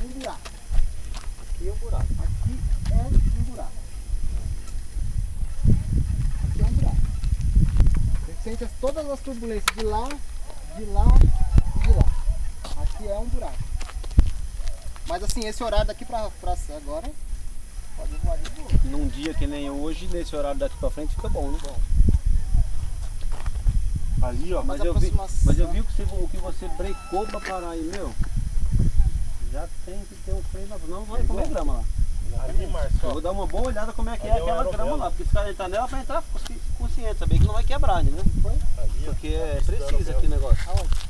um buraco. Aqui é um buraco. Aqui é um buraco. Aqui é um buraco. Você sente todas as turbulências de lá e de lá. Aqui é um buraco. Mas assim, esse horário daqui pra agora pode voar de boa. Num dia que nem hoje, nesse horário daqui pra frente fica bom, né? Bom. Ali, ó, mas eu vi o que você brecou pra parar aí, meu. Já tem que ter um freio, não vai comer grama lá. Ali, Marcos, Eu vou dar uma boa olhada como é que é Ali é o aquela grama aerovelo. lá, porque se o cara entrar nela pra entrar consciente, saber que não vai quebrar, entendeu? ali, ó. Porque é Tá preciso precisando aqui o negócio. Aonde?